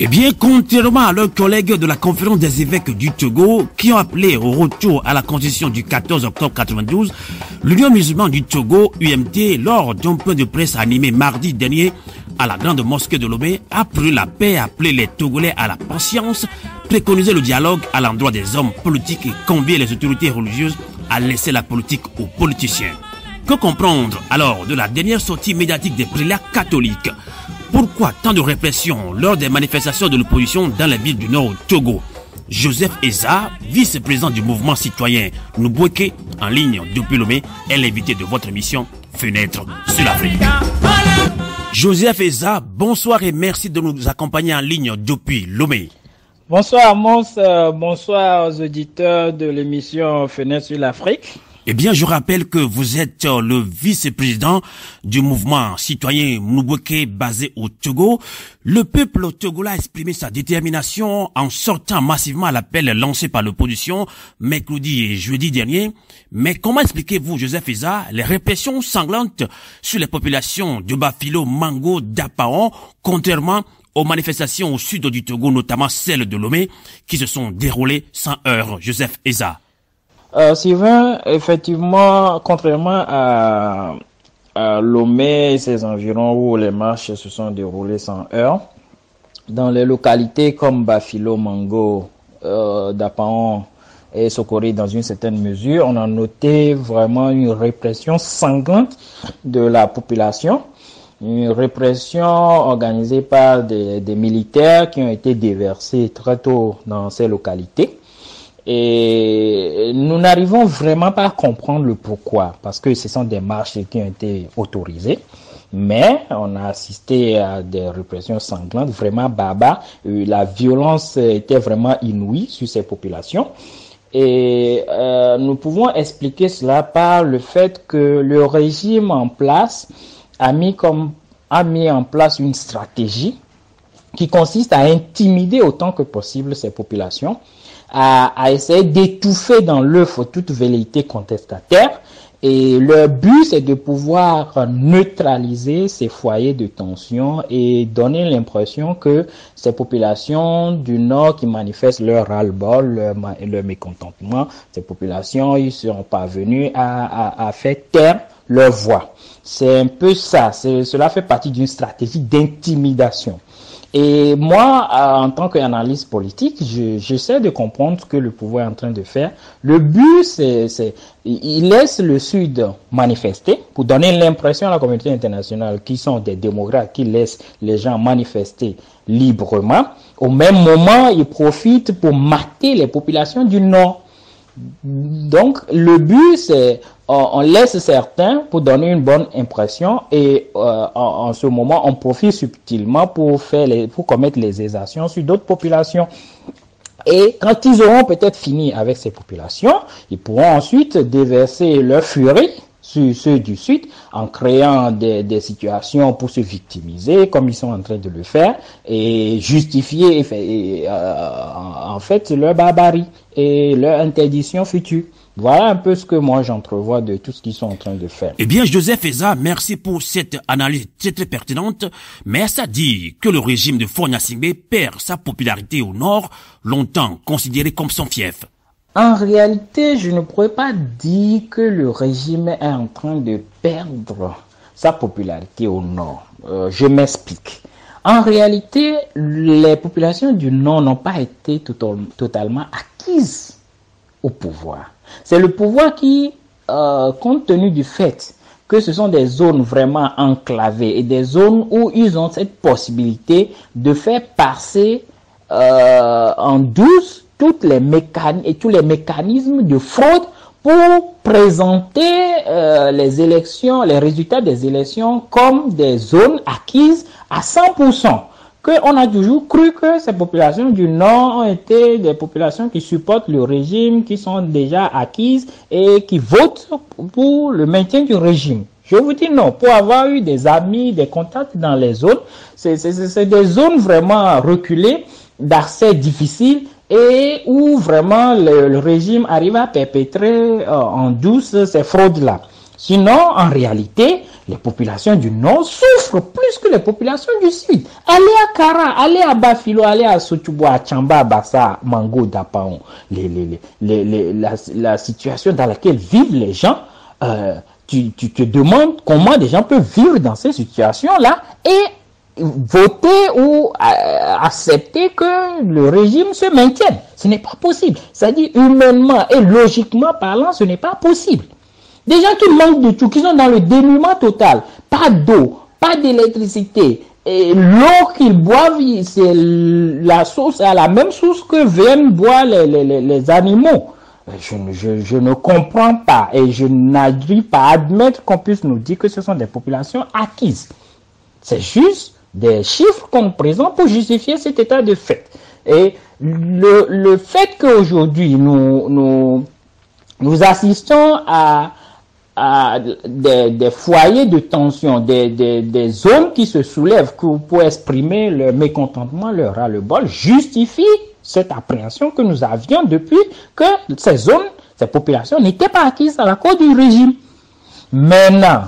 Eh bien, contrairement à leurs collègues de la conférence des évêques du Togo qui ont appelé au retour à la constitution du 14 octobre 92, l'Union musulmane du Togo, UMT, lors d'un point de presse animé mardi dernier à la grande mosquée de Lomé, a pris la paix, appelé les Togolais à la patience, préconisé le dialogue à l'endroit des hommes politiques et convié les autorités religieuses à laisser la politique aux politiciens. Que comprendre alors de la dernière sortie médiatique des prélats catholiques? Pourquoi tant de répression lors des manifestations de l'opposition dans la ville du Nord au Togo? Joseph Eza, vice-président du mouvement citoyen Nubweke, en ligne depuis Lomé, est l'invité de votre émission Fenêtre sur l'Afrique. Joseph Eza, bonsoir et merci de nous accompagner en ligne depuis Lomé. Bonsoir Amos, bonsoir aux auditeurs de l'émission Fenêtre sur l'Afrique. Eh bien, je rappelle que vous êtes le vice-président du mouvement citoyen Nubweke basé au Togo. Le peuple togolais a exprimé sa détermination en sortant massivement à l'appel lancé par l'opposition mercredi et jeudi dernier. Mais comment expliquez-vous, Joseph Eza, les répressions sanglantes sur les populations de Bafilo, Mango, d'Apaon, contrairement aux manifestations au sud du Togo, notamment celles de Lomé, qui se sont déroulées sans heurts? Joseph Eza. Sylvain, effectivement, contrairement à Lomé et ses environs où les marches se sont déroulées sans heurts, dans les localités comme Bafilo, Mango, Dapaon et Sokori dans une certaine mesure, on a noté vraiment une répression sanglante de la population, une répression organisée par des militaires qui ont été déversés très tôt dans ces localités. Et nous n'arrivons vraiment pas à comprendre le pourquoi, parce que ce sont des marches qui ont été autorisées, mais on a assisté à des répressions sanglantes, vraiment barbares. La violence était vraiment inouïe sur ces populations. Et nous pouvons expliquer cela par le fait que le régime en place a mis en place une stratégie qui consiste à intimider autant que possible ces populations, à essayer d'étouffer dans l'œuf toute velléité contestataire. Et leur but, c'est de pouvoir neutraliser ces foyers de tension et donner l'impression que ces populations du Nord qui manifestent leur ras-le-bol, leur mécontentement, ces populations, ils seront parvenus à faire taire leur voix. C'est un peu ça. Cela fait partie d'une stratégie d'intimidation. Et moi, en tant qu'analyste politique, j'essaie de comprendre ce que le pouvoir est en train de faire. Le but, il laisse le Sud manifester pour donner l'impression à la communauté internationale qu'ils sont des démocrates, qui laissent les gens manifester librement. Au même moment, ils profitent pour mater les populations du Nord. Donc, le but, c'est on laisse certains pour donner une bonne impression et en ce moment, on profite subtilement pour commettre les exactions sur d'autres populations. Et quand ils auront peut-être fini avec ces populations, ils pourront ensuite déverser leur furie sur ceux du Sud en créant des situations pour se victimiser comme ils sont en train de le faire et justifier en fait leur barbarie et leur interdiction future. Voilà un peu ce que moi j'entrevois de tout ce qu'ils sont en train de faire. Eh bien, Joseph Eza, merci pour cette analyse très pertinente, mais ça dit que le régime de Faure Gnassingbé perd sa popularité au Nord, longtemps considéré comme son fief. En réalité, je ne pourrais pas dire que le régime est en train de perdre sa popularité au Nord. Je m'explique. En réalité, les populations du Nord n'ont pas été totalement acquises au pouvoir. C'est le pouvoir qui, compte tenu du fait que ce sont des zones vraiment enclavées et des zones où ils ont cette possibilité de faire passer en douce tous les mécanismes de fraude pour présenter les résultats des élections comme des zones acquises à 100%. On a toujours cru que ces populations du Nord ont été des populations qui supportent le régime, qui sont déjà acquises et qui votent pour le maintien du régime. Je vous dis non, pour avoir eu des amis, des contacts dans les zones, c'est des zones vraiment reculées, d'accès difficile et où vraiment le régime arrive à perpétrer en douce ces fraudes-là. Sinon, en réalité, les populations du Nord souffrent plus que les populations du Sud. Allez à Kara, allez à Bafilo, allez à Sotubo, à Tchamba, Bassa, Mango, Dapaon. La situation dans laquelle vivent les gens, tu te demandes comment des gens peuvent vivre dans ces situations-là et voter ou accepter que le régime se maintienne. Ce n'est pas possible. C'est-à-dire, humainement et logiquement parlant, ce n'est pas possible. Des gens qui manquent de tout, qui sont dans le dénuement total, pas d'eau, pas d'électricité, et l'eau qu'ils boivent, c'est la source, à la même source que viennent boire les animaux. Je ne comprends pas et je n'arrive pas à admettre qu'on puisse nous dire que ce sont des populations acquises. C'est juste des chiffres qu'on présente pour justifier cet état de fait. Et le fait qu'aujourd'hui nous assistons à des foyers de tension, des zones qui se soulèvent pour exprimer leur mécontentement, leur ras-le-bol, justifie cette appréhension que nous avions depuis que ces zones, ces populations n'étaient pas acquises à la cause du régime. Maintenant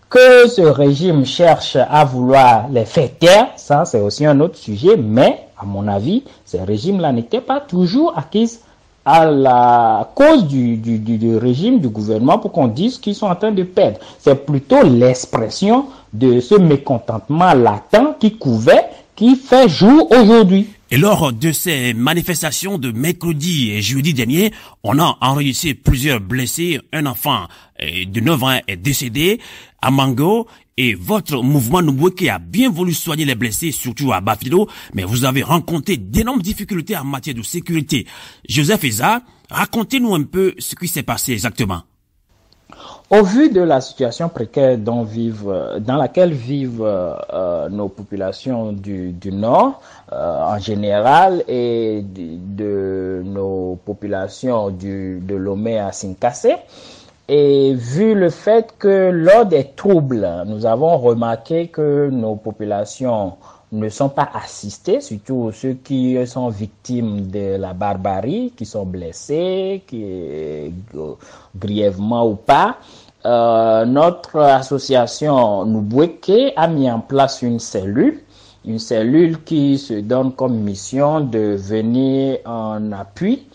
que ce régime cherche à vouloir les faire taire, ça c'est aussi un autre sujet, mais à mon avis, ces régimes-là n'étaient pas toujours acquis à la cause du régime, du gouvernement, pour qu'on dise qu'ils sont en train de perdre. C'est plutôt l'expression de ce mécontentement latent qui fait jour aujourd'hui. Et lors de ces manifestations de mercredi et jeudi dernier, on a enregistré plusieurs blessés. Un enfant de 9 ans est décédé à Mango. Et votre mouvement Nubweke a bien voulu soigner les blessés, surtout à Bafilo, mais vous avez rencontré d'énormes difficultés en matière de sécurité. Joseph Eza, racontez-nous un peu ce qui s'est passé exactement. Au vu de la situation précaire dans laquelle vivent nos populations du Nord en général et de nos populations de Lomé à Sinkassé, et vu le fait que lors des troubles, nous avons remarqué que nos populations ne sont pas assistées, surtout ceux qui sont victimes de la barbarie, qui sont blessés, grièvement ou pas. Notre association Nubweke a mis en place une cellule qui se donne comme mission de venir en appui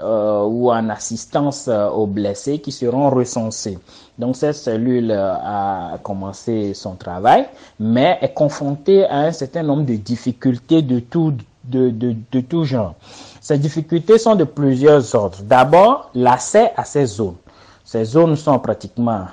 ou en assistance aux blessés qui seront recensés. Donc cette cellule a commencé son travail, mais est confrontée à un certain nombre de difficultés de tout genre. Ces difficultés sont de plusieurs ordres. D'abord, l'accès à ces zones. Ces zones sont pratiquement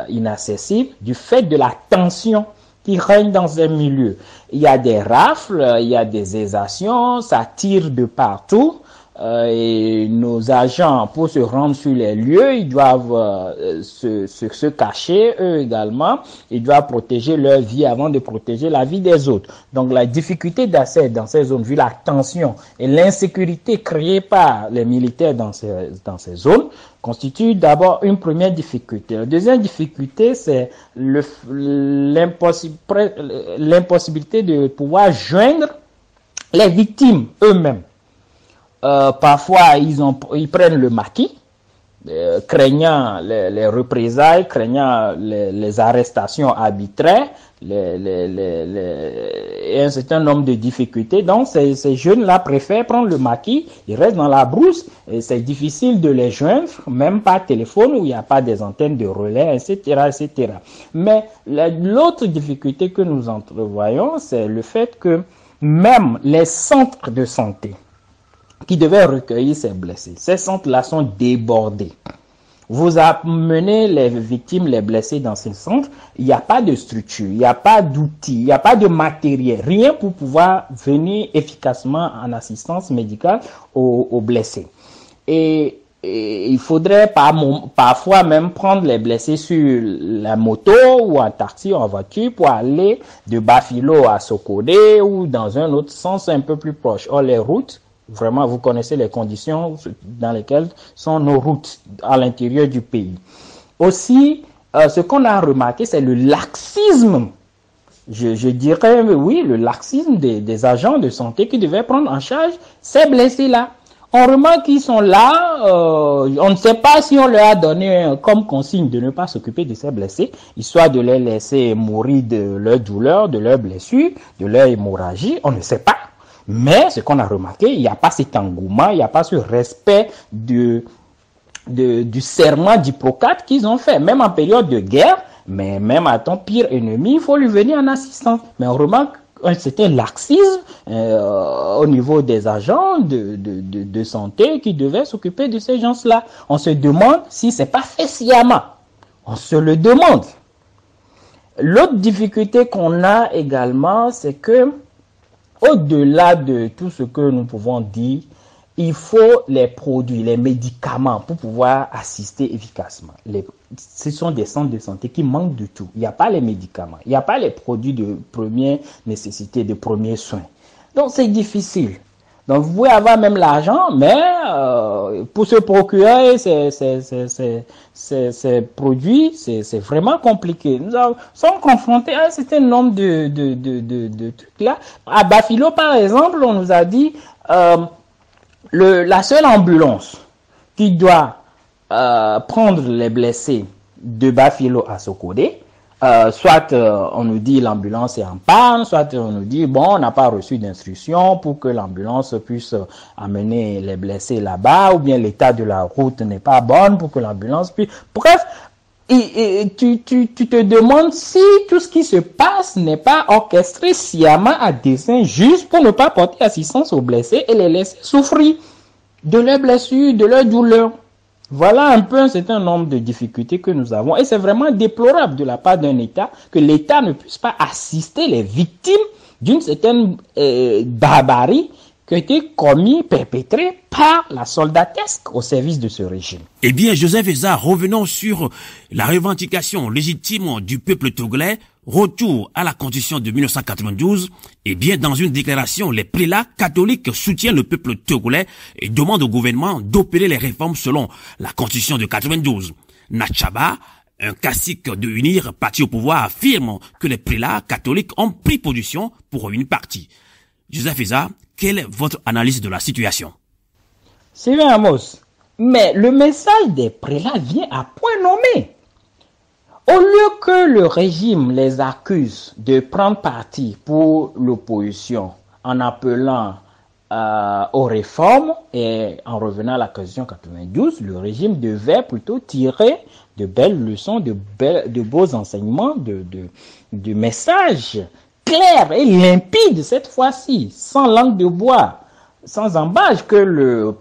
inaccessibles du fait de la tension qui règne dans ces milieux. Il y a des rafles, il y a des exactions, ça tire de partout. Et nos agents, pour se rendre sur les lieux, ils doivent se cacher, eux également. Ils doivent protéger leur vie avant de protéger la vie des autres. Donc la difficulté d'accès dans ces zones, vu la tension et l'insécurité créée par les militaires dans ces zones, constitue d'abord une première difficulté. La deuxième difficulté, c'est l'impossibilité de pouvoir joindre les victimes eux-mêmes. Parfois, ils prennent le maquis, craignant les représailles, craignant les arrestations arbitraires, et un certain nombre de difficultés. Donc, ces jeunes-là préfèrent prendre le maquis, ils restent dans la brousse, et c'est difficile de les joindre, même par téléphone où il n'y a pas des antennes de relais, etc., etc. Mais l'autre difficulté que nous entrevoyons, c'est le fait que même les centres de santé qui devaient recueillir ces blessés, ces centres-là sont débordés. Vous amenez les victimes, les blessés dans ces centres, il n'y a pas de structure, il n'y a pas d'outils, il n'y a pas de matériel, rien pour pouvoir venir efficacement en assistance médicale aux blessés. Et il faudrait parfois même prendre les blessés sur la moto ou en taxi ou en voiture pour aller de Bafilo à Sokodé ou dans un autre sens un peu plus proche. Or, les routes, vraiment, vous connaissez les conditions dans lesquelles sont nos routes à l'intérieur du pays. Aussi, ce qu'on a remarqué, c'est le laxisme. Je dirais, oui, le laxisme des agents de santé qui devaient prendre en charge ces blessés-là. On remarque qu'ils sont là, on ne sait pas si on leur a donné comme consigne de ne pas s'occuper de ces blessés, histoire de les laisser mourir de leur douleur, de leurs blessures, de leur hémorragie, on ne sait pas. Mais ce qu'on a remarqué, il n'y a pas cet engouement, il n'y a pas ce respect du serment d'Hippocrate qu'ils ont fait, même en période de guerre, mais même à ton pire ennemi, il faut lui venir en assistance. Mais on remarque un certain laxisme au niveau des agents de santé qui devaient s'occuper de ces gens-là. On se demande si c'est pas fait sciemment. On se le demande. L'autre difficulté qu'on a également, c'est que au-delà de tout ce que nous pouvons dire, il faut les produits, les médicaments pour pouvoir assister efficacement. Ce sont des centres de santé qui manquent de tout. Il n'y a pas les médicaments, il n'y a pas les produits de première nécessité, de premiers soins. Donc c'est difficile. Donc vous pouvez avoir même l'argent, mais pour se procurer ces produits, c'est vraiment compliqué. Nous sommes confrontés à un certain nombre de trucs là. À Bafilo, par exemple, on nous a dit la seule ambulance qui doit prendre les blessés de Bafilo à Sokodé, soit on nous dit l'ambulance est en panne, soit on nous dit bon, on n'a pas reçu d'instruction pour que l'ambulance puisse amener les blessés là-bas, ou bien l'état de la route n'est pas bon pour que l'ambulance puisse... Bref, tu te demandes si tout ce qui se passe n'est pas orchestré sciemment à dessein, juste pour ne pas porter assistance aux blessés et les laisser souffrir de leurs blessures, de leurs douleurs. Voilà un peu un certain nombre de difficultés que nous avons. Et c'est vraiment déplorable de la part d'un État que l'État ne puisse pas assister les victimes d'une certaine barbarie qui a été commis, perpétrée par la soldatesque au service de ce régime. Eh bien, Joseph Eza, revenons sur la revendication légitime du peuple togolais, retour à la Constitution de 1992. Eh bien, dans une déclaration, les prélats catholiques soutiennent le peuple togolais et demandent au gouvernement d'opérer les réformes selon la Constitution de 92. Nachaba, un cacique de Unir, parti au pouvoir, affirme que les prélats catholiques ont pris position pour une partie. Joseph Eza, quelle est votre analyse de la situation? Sylvain Amos, mais le message des prélats vient à point nommé. Au lieu que le régime les accuse de prendre parti pour l'opposition en appelant aux réformes et en revenant à la Constitution 92, le régime devait plutôt tirer de belles leçons, de beaux enseignements, de messages clairs et limpides cette fois-ci, sans langue de bois, sans embâche que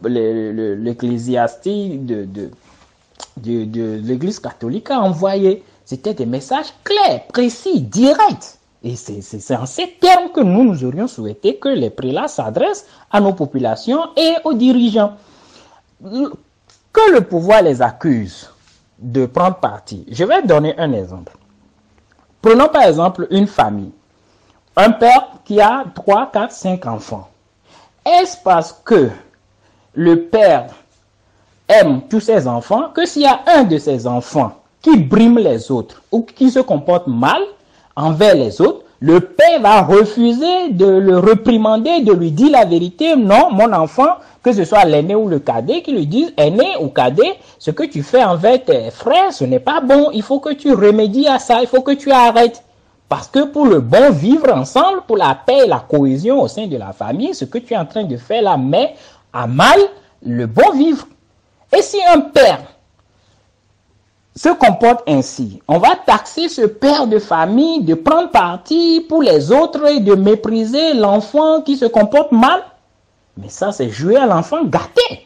l'ecclésiastique de l'Église catholique a envoyé. C'était des messages clairs, précis, directs. Et c'est en ces termes que nous aurions souhaité que les prélats s'adressent à nos populations et aux dirigeants. Que le pouvoir les accuse de prendre parti. Je vais donner un exemple. Prenons par exemple une famille. Un père qui a 3, 4, 5 enfants. Est-ce parce que le père aime tous ses enfants que s'il y a un de ses enfants qui brime les autres ou qui se comporte mal envers les autres, le père va refuser de le réprimander, de lui dire la vérité. Non, mon enfant, que ce soit l'aîné ou le cadet, qui lui disent aîné ou cadet, ce que tu fais envers tes frères, ce n'est pas bon. Il faut que tu remédies à ça, il faut que tu arrêtes. Parce que pour le bon vivre ensemble, pour la paix et la cohésion au sein de la famille, ce que tu es en train de faire là met à mal le bon vivre. Et si un père se comporte ainsi, on va taxer ce père de famille de prendre parti pour les autres et de mépriser l'enfant qui se comporte mal. Mais ça, c'est jouer à l'enfant gâté.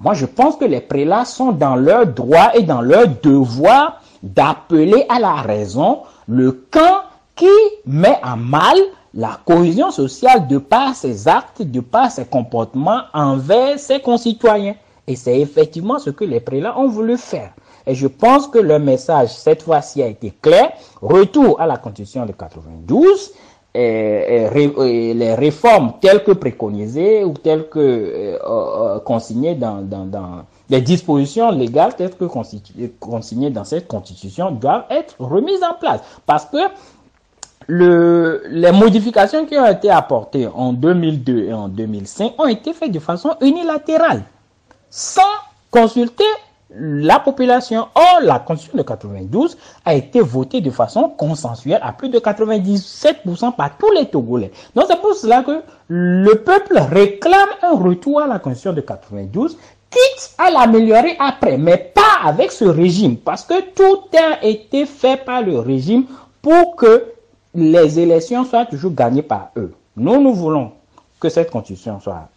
Moi, je pense que les prélats sont dans leur droit et dans leur devoir d'appeler à la raison le camp qui met à mal la cohésion sociale de par ses actes, de par ses comportements envers ses concitoyens. Et c'est effectivement ce que les prélats ont voulu faire. Et je pense que le message, cette fois-ci, a été clair. Retour à la Constitution de 92, et les réformes telles que préconisées ou telles que consignées dans les dispositions légales telles que consignées dans cette Constitution doivent être remises en place. Parce que les modifications qui ont été apportées en 2002 et en 2005 ont été faites de façon unilatérale, sans consulter la population. Or, la Constitution de 92 a été votée de façon consensuelle à plus de 97% par tous les Togolais. Donc, c'est pour cela que le peuple réclame un retour à la Constitution de 92, quitte à l'améliorer après, mais pas avec ce régime, parce que tout a été fait par le régime pour que les élections soient toujours gagnées par eux. Nous voulons que cette constitution soit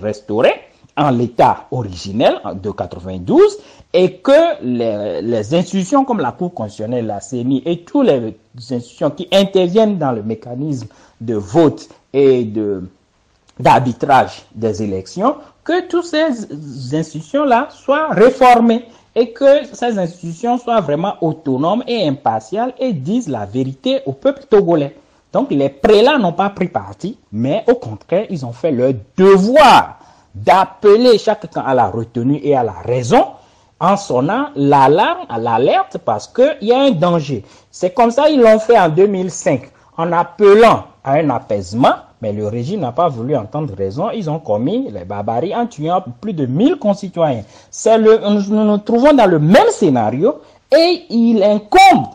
restaurée en l'état originel de 92 et que les institutions comme la Cour constitutionnelle, la CENI et toutes les institutions qui interviennent dans le mécanisme de vote et d'arbitrage des élections, que toutes ces institutions-là soient réformées et que ces institutions soient vraiment autonomes et impartiales et disent la vérité au peuple togolais. Donc les prélats n'ont pas pris parti, mais au contraire, ils ont fait leur devoir d'appeler chaque camp à la retenue et à la raison en sonnant l'alarme, à l'alerte, parce qu'il y a un danger. C'est comme ça ils l'ont fait en 2005, en appelant à un apaisement, mais le régime n'a pas voulu entendre raison. Ils ont commis les barbaries en tuant plus de 1000 concitoyens. Nous nous trouvons dans le même scénario et il incombe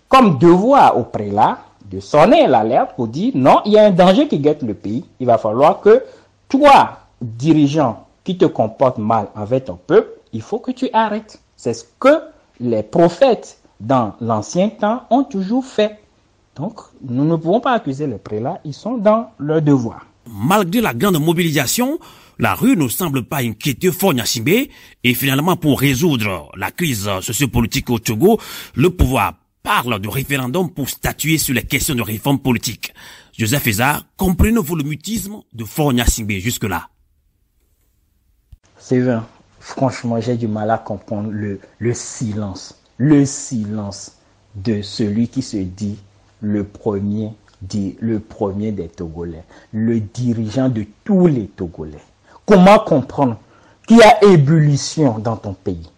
comme devoir au prélat de sonner l'alerte pour dire non, il y a un danger qui guette le pays. Il va falloir que toi, dirigeant qui te comporte mal envers ton peuple, il faut que tu arrêtes. C'est ce que les prophètes dans l'ancien temps ont toujours fait. Donc, nous ne pouvons pas accuser les prélats, ils sont dans leur devoir. Malgré la grande mobilisation, la rue ne semble pas inquiéter Faure Gnassingbé et finalement pour résoudre la crise sociopolitique au Togo, le pouvoir parle de référendum pour statuer sur les questions de réforme politique. Joseph Eza, comprenez-vous le mutisme de Faure Gnassingbé jusque-là? C'est vrai, franchement, j'ai du mal à comprendre le silence de celui qui se dit le premier des Togolais, le dirigeant de tous les Togolais. Comment comprendre qu'il y a ébullition dans ton pays,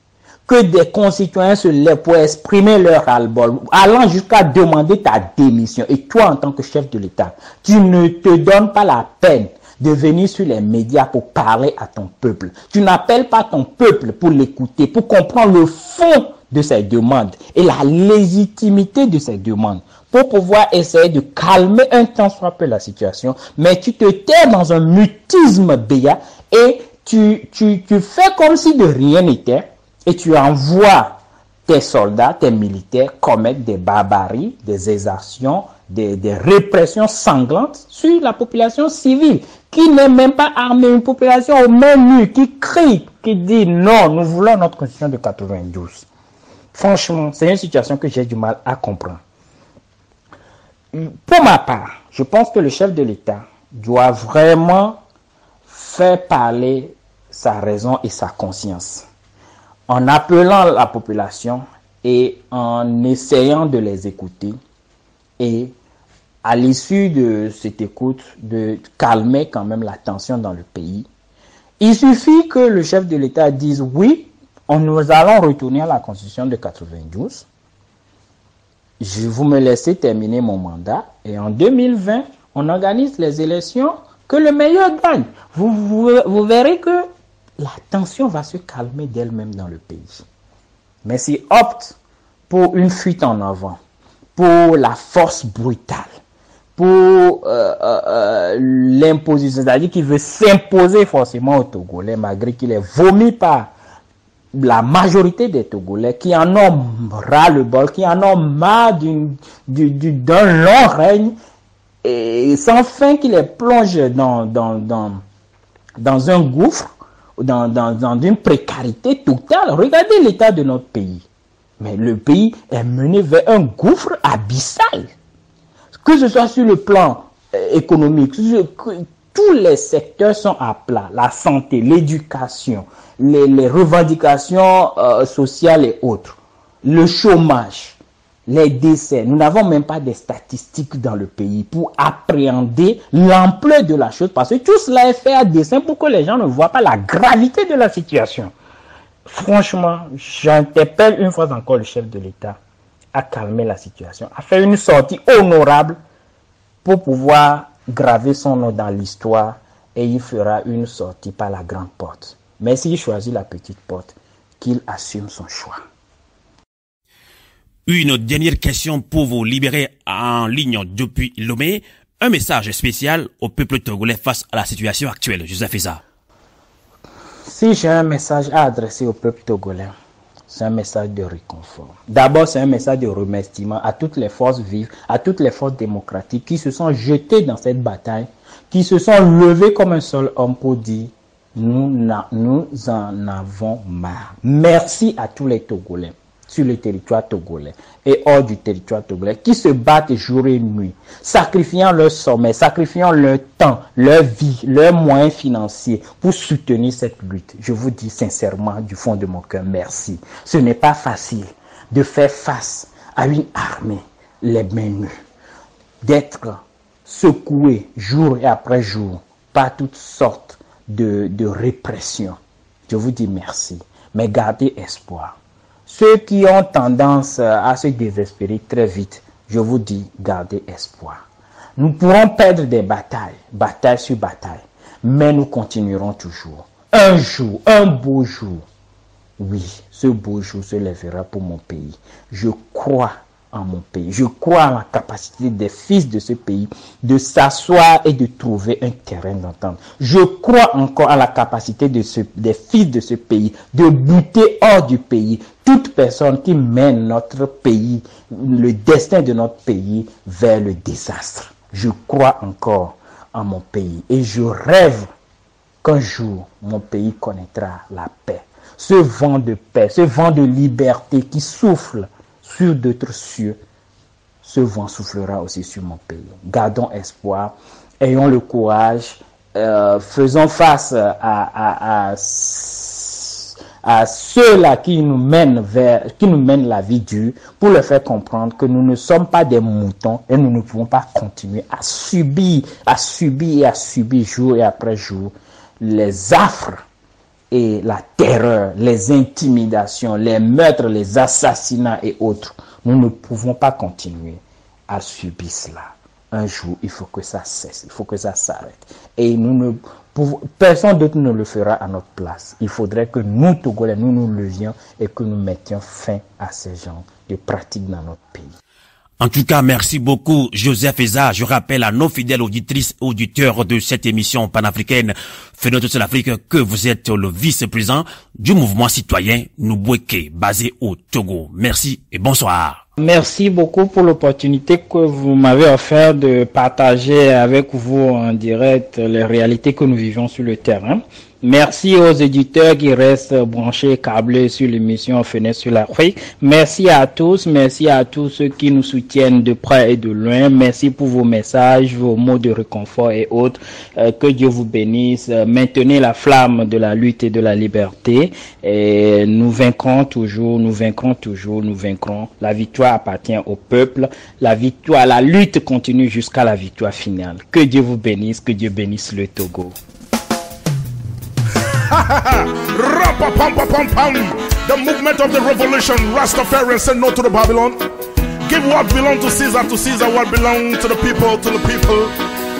que des concitoyens se lèvent pour exprimer leur ras-le-bol, allant jusqu'à demander ta démission, et toi en tant que chef de l'État, tu ne te donnes pas la peine de venir sur les médias pour parler à ton peuple. Tu n'appelles pas ton peuple pour l'écouter, pour comprendre le fond de ses demandes et la légitimité de ses demandes, pour pouvoir essayer de calmer un tant soit peu la situation, mais tu te tais dans un mutisme béat et tu fais comme si de rien n'était et tu envoies tes soldats, tes militaires commettre des barbaries, des exactions, des répressions sanglantes sur la population civile qui n'est même pas armée, une population aux mains nues, qui crie, qui dit non, nous voulons notre constitution de 92. Franchement, c'est une situation que j'ai du mal à comprendre. Pour ma part, je pense que le chef de l'État doit vraiment faire parler sa raison et sa conscience en appelant la population et en essayant de les écouter et à l'issue de cette écoute de calmer quand même la tension dans le pays. Il suffit que le chef de l'État dise oui, nous allons retourner à la Constitution de 92. Vous me laissez terminer mon mandat et en 2020, on organise les élections, que le meilleur gagne. Vous verrez que la tension va se calmer d'elle-même dans le pays. Mais s'il opte pour une fuite en avant, pour la force brutale, pour l'imposition, c'est-à-dire qu'il veut s'imposer forcément aux Togolais, malgré qu'il est vomi par la majorité des Togolais qui en ont ras le bol, qui en ont marre d'un long règne, et sans fin qui les plonge dans un gouffre, dans une précarité totale. Regardez l'état de notre pays. Mais le pays est mené vers un gouffre abyssal. Que ce soit sur le plan économique, tous les secteurs sont à plat. La santé, l'éducation, les revendications sociales et autres. Le chômage, les décès. Nous n'avons même pas des statistiques dans le pays pour appréhender l'ampleur de la chose. Parce que tout cela est fait à dessein pour que les gens ne voient pas la gravité de la situation. Franchement, j'interpelle une fois encore le chef de l'État à calmer la situation, à faire une sortie honorable pour pouvoir graver son nom dans l'histoire, et il fera une sortie par la grande porte. Mais s'il choisit la petite porte, qu'il assume son choix. Une dernière question pour vous libérer en ligne depuis Lomé. Un message spécial au peuple togolais face à la situation actuelle. Joseph Eza. Si j'ai un message à adresser au peuple togolais, c'est un message de réconfort. D'abord, c'est un message de remerciement à toutes les forces vives, à toutes les forces démocratiques qui se sont jetées dans cette bataille, qui se sont levées comme un seul homme pour dire nous en avons marre. Merci à tous les Togolais sur le territoire togolais et hors du territoire togolais qui se battent jour et nuit, sacrifiant leur sommeil, sacrifiant leur temps, leur vie, leurs moyens financiers pour soutenir cette lutte. Je vous dis sincèrement du fond de mon cœur, merci. Ce n'est pas facile de faire face à une armée, les mains nues, d'être secoué jour et après jour par toutes sortes de répression. Je vous dis merci, mais gardez espoir. Ceux qui ont tendance à se désespérer très vite, je vous dis, gardez espoir. Nous pourrons perdre des batailles, bataille sur bataille, mais nous continuerons toujours. Un jour, un beau jour, oui, ce beau jour se lèvera pour mon pays. Je crois en mon pays. Je crois en la capacité des fils de ce pays de s'asseoir et de trouver un terrain d'entente. Je crois encore à la capacité des fils de ce pays de buter hors du pays toute personne qui mène notre pays, le destin de notre pays vers le désastre. Je crois encore en mon pays et je rêve qu'un jour mon pays connaîtra la paix. Ce vent de paix, ce vent de liberté qui souffle sur d'autres cieux, ce vent soufflera aussi sur mon pays. Gardons espoir, ayons le courage, faisons face à ceux-là qui nous mènent la vie dure, pour leur faire comprendre que nous ne sommes pas des moutons et nous ne pouvons pas continuer à subir jour et après jour les affres et la terreur, les intimidations, les meurtres, les assassinats et autres. Nous ne pouvons pas continuer à subir cela. Un jour, il faut que ça cesse, il faut que ça s'arrête. Et personne d'autre ne le fera à notre place. Il faudrait que nous, Togolais, nous levions et que nous mettions fin à ces genres de pratiques dans notre pays. En tout cas, merci beaucoup, Joseph Eza. Je rappelle à nos fidèles auditrices et auditeurs de cette émission panafricaine Fenêtre sur l'Afrique que vous êtes le vice-président du mouvement citoyen Nubweke, basé au Togo. Merci et bonsoir. Merci beaucoup pour l'opportunité que vous m'avez offert de partager avec vous en direct les réalités que nous vivons sur le terrain. Merci aux éditeurs qui restent branchés, câblés sur l'émission Fenêtre sur l'Afrique. Merci à tous ceux qui nous soutiennent de près et de loin. Merci pour vos messages, vos mots de réconfort et autres. Que Dieu vous bénisse. Maintenez la flamme de la lutte et de la liberté. Et nous vaincrons toujours. La victoire appartient au peuple. La lutte continue jusqu'à la victoire finale. Que Dieu vous bénisse, que Dieu bénisse le Togo. The movement of the revolution, Rastafarian said no to the Babylon. Give what belongs to Caesar, what belongs to the people,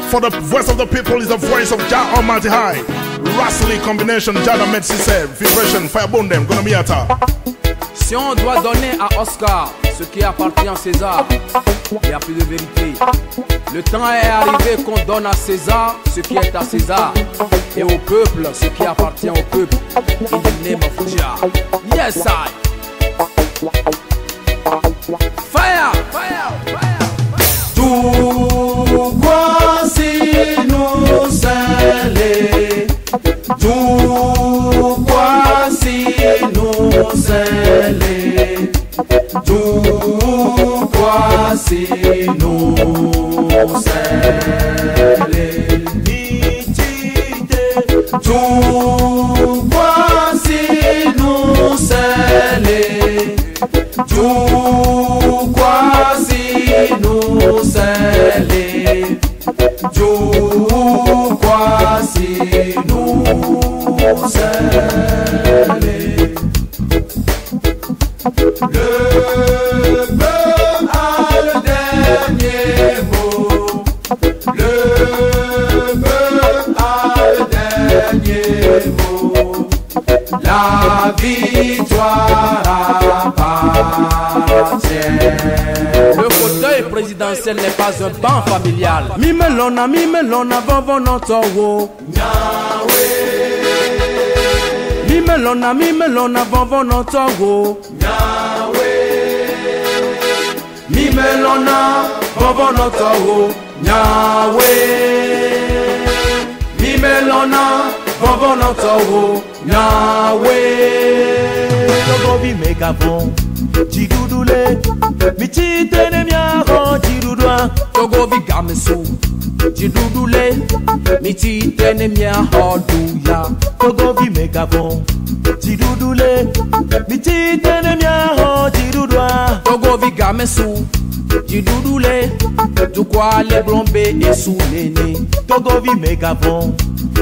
For the voice of the people is the voice of Jah Almighty High. Rastly combination, Jah the Medicine said, vibration, firebone them, gonna be at. Si on doit donner à Oscar ce qui appartient à César, il n'y a plus de vérité. Le temps est arrivé qu'on donne à César ce qui est à César, et au peuple ce qui appartient au peuple. In the name of Jah. Yes, I. Fire, fire, fire. Tu quasi non sei, tu quasi non sei, tu quasi non sei, tu quasi non sei, tu quasi non sei, tu quasi non sei. Le Le fauteuil présidentiel n'est pas un banc familial. Mimelona, vovon notowo. Mimelona, vovon notowo. Mimelona, vovon notowo. Mimelona, vovon notowo. Togovi megabon, Jidudule, Michitene miaho, Jidudwa. Togovi gamesu, Jidudule, Michitene miaho duya. Togovi megabon, Jidudule, Michitene miaho, Jidudwa. Togovi gamesu, Jidudule, Dukwa le blombe et soulene. Togovi megabon,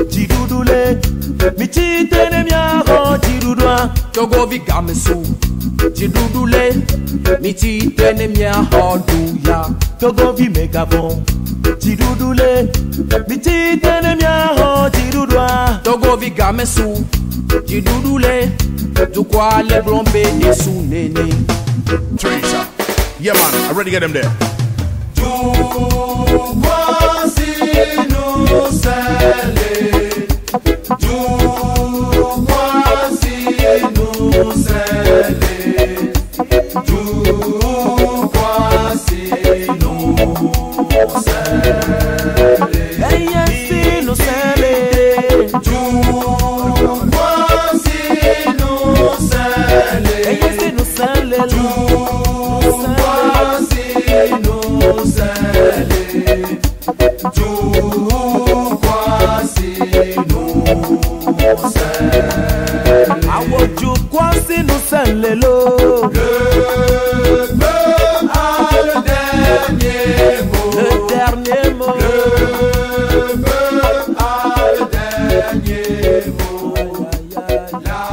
Jidudule, Michitene miaho, Jidudwa. Togovi gamesu, Jidudule, Michitene miaho duya. Togovi megabon, Jidudule, Michitene miaho, Jidudwa. Togovi gamesu, Jidudule, Dukwa le blombe et soulene. Teresa. Yeah, man, I already get them there. La